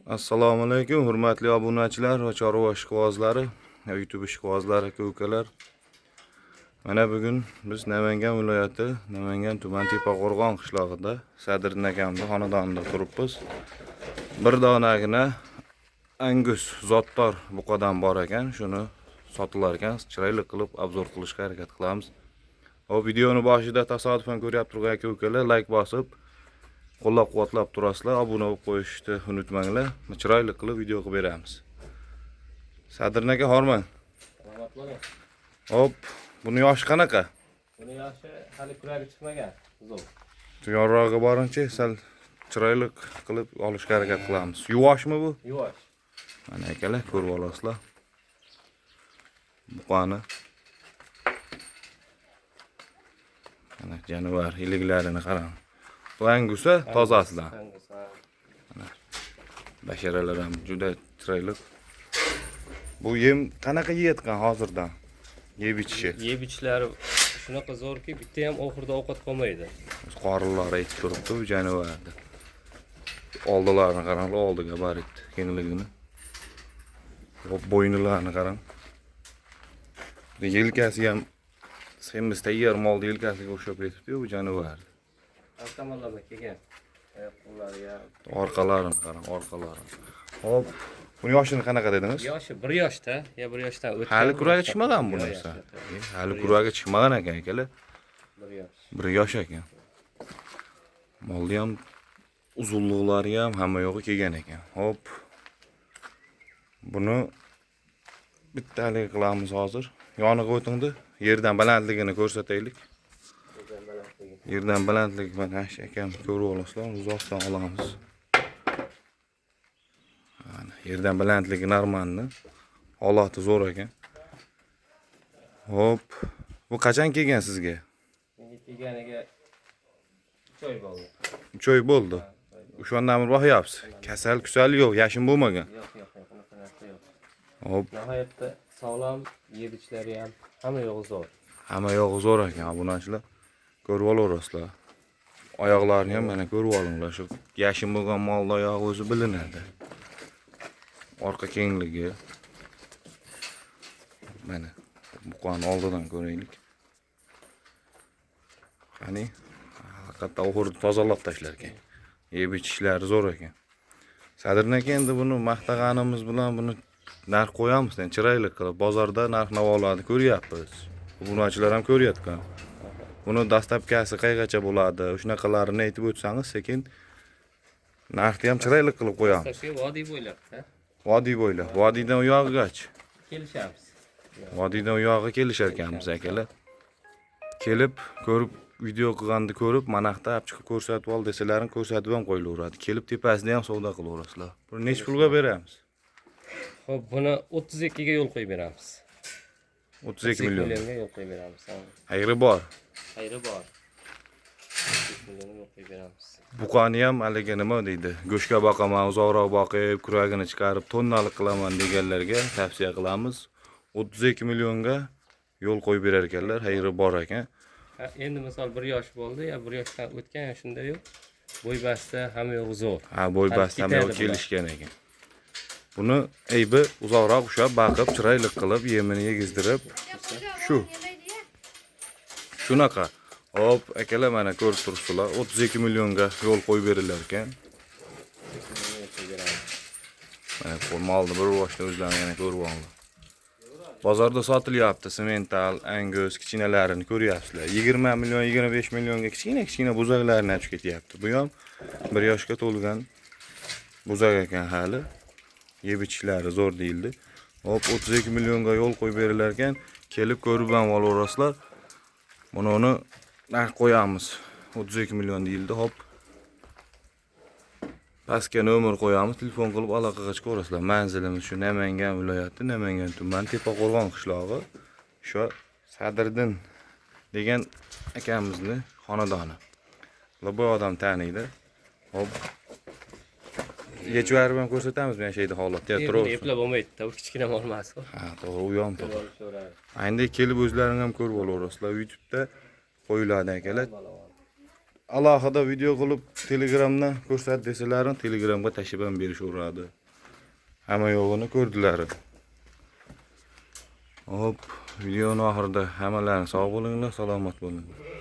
Assalomu alaykum, hurmatli obunachilar va chorva ishqibozlari, YouTube ishqibozlari, aka-ukalar. Mana bugun biz Namangan viloyati, Namangan tuman Tepaqo'rg'on qishlog'ida Sadriddin akamning xonadonida turibmiz. Bir donagina Angus zotdor buqadan bor ekan, shuni sotilar ekan, chiroyli qilib obzor qilishga harakat qilamiz. O videoni boshida tasodifan ko'ryapti turgan aka-ukalar, like bosib qo'llab-quvvatlab turasizlar, obuna bo'lib qo'yishni unutmanglar. Chiroyli qilib video qilib beramiz. Sadriddin aka, hormang. Rahmat bo'ling. Hop, buni yoshi qanaqa? Buni yoshi hali kuragi chiqmagan, uzun. Yorrog'i borincha sal chiroyli qilib olishga harakat qilamiz. Yuvoshmi bu? Yuvosh. Mana akalar, ko'rib olasizlar. Buqani. Mana jonivar iliklarini qarang. Bu Angusa tozasidan. Basharalar ham juda chiroyli. Bu yem qanaqa yeyotgan hozirdan? Yeb ichishi. Yeb ichishlari shunaqa zo'rki, bitta ham oxirida ovqat qolmaydi. Qorinlari aytib turibdi bu jonivarni. Oldilarini qarang, oldiga barit kengligini. Bo'yinlarini qarang. Yelkasi ham semiz tayyor molda yelkasiga o'xshab ketibdi bu jonivar. Avtomobillarga kelgan. Qo'llariga. Orqalarini qarang, orqalarini. Hop. Buni yoshini qanaqa dedingiz? Yoshi 1 yoshda, ya 1 yoshdan o'tgan. Hali kuraga chiqmagan bu narsa. Hali kuraga chiqmagan ekan akalar. 1 yosh. 1 yosh ekan. Molni ham uzunliklari ham hamma yo'g'i kelgan ekan. Hop. Buni bittalik qilamiz hozir. Yoniga o'tingdi. Yerdan balandligini ko'rsataylik. Yerdan balandlik mana shu akam ko'rib olasizlar, uzoqdan olamiz. Mana yerdan balandligi normalni. Holati zo'r ekan. Hop. Bu qachon kelgan sizga? Menga kelganiga 3 oy bo'ldi. 3 oy bo'ldi. O'shandan beri boqyapsiz. Kasal yo'q, yashin bo'lmagan. Yo'q, bunaqa narsa yo'q. Hop. Nihoyatda sog'lom, yeb ichishlari ham hamma yo'g'i zo'r. Hamma yo'g'i zo'r ekan obunachilar. Ko'rib olasizlar. Oyoqlarini ham mana ko'rib olinglar. Shu yashin bo'lgan molda oyog'i o'zi bilinadi. Orqa kengligi. Mana buqani oldidan ko'raylik. Qani, haqiqatda oxirida tozalab tashlar ekan. Yeb ichishlari zo'r ekan. Sadriddin aka, endi buni maqtag'animiz bilan buni narx qo'yamiz, endi chiroyli qilib bozorda narx-navolarni ko'ryapmiz. Obunachilar ham ko'ryapti. Buni dastlabkasi qaygacha bo'ladi? Shunaqalarini aytib o'tsangiz, sekin narxni ham chiroyli qilib qo'yamiz. Dastlabki vodiy bo'ylab, ha? Vodiy bo'ylab, vodiydan u yog'igacha. Kelishamiz. Vodiydan u yog'iga kelishar ekanmiz akalar. Kelib, ko'rib, video qilganni ko'rib, manaqda olib chiqib ko'rsatib ol desalaring ko'rsatib ham qo'yilaveradi. Kelib tepasida ham savdo qilaverasizlar. Buni nech pulga beramiz? Xo'p, buni 32 ga yo'l qo'yib beramiz. 32 million. millionga yo'l qo'yib beramiz. Xayri bor. Xayri bor. 32 millionga yo'l qo'yib beramiz. Buqani ham haligi nima deydi? Go'shga boqaman, uzoqroq boqib, kuragini chiqarib, tonnalik qilaman deganlarga tavsiya qilamiz. 32 millionga yo'l qo'yib berar ekanlar, xayri bor ekan. Endi misol 1 yosh bo'ldi, ya 1 yoshdan o'tgan shunda yo'q. Bo'y basta hamma yo'q zo'r. Ha, bo'y basta ham yo'q kelishgan ekan. Buni aybi uzoqroq ushab baqib, chiroyli qilib, yemini yegizdirib, shunaqa. Hop, akalar mana ko'rib turibsizlar, 32 millionga yo'l qo'yib berilar ekan. Mana molni bir boshda o'zlarini yana ko'rib olinglar. Bozorda sotilyapti semental, angus kichkinalarini ko'ryapsizlar. 20 million, 25 millionga kichkina buzaqlarni olib ketyapti. Bu ham 1 yoshga to'lgan buzaq ekan hali. Yeb ichishlari zo'r deyildi. Hop, 32 millionga yo'l qo'yib berilar ekan. Kelib ko'rib ham olasizlar. Buni narx qo'yamiz. 32 million deyildi. Hop. Pastga nomer qo'yamiz, telefon qilib aloqaga chiqaverasizlar. Manzilimiz shu Namangan viloyati, Namangan tumani Tepaqo'rg'on qishlog'i. Shu Sadriddin degan akamizni xonadoni. Bu odam taniydi. Hop. Yechvarib ham ko'rsatamiz men shayda holatda turib. Eplab olmaydi, u kichkina mol emas. Ha, to'g'ri, u ham to'g'ri. Endi kelib o'zlaring ham ko'rib olaverasizlar. YouTube'da qo'yiladi akalar. alohida video qilib Telegramdan ko'rsat desalaring, Telegramga tashib ham berishaveradi. Hamma yo'g'ini ko'rdilar. Hop, videoning oxirida hammalarning sog' bo'linglar, salomat bo'linglar.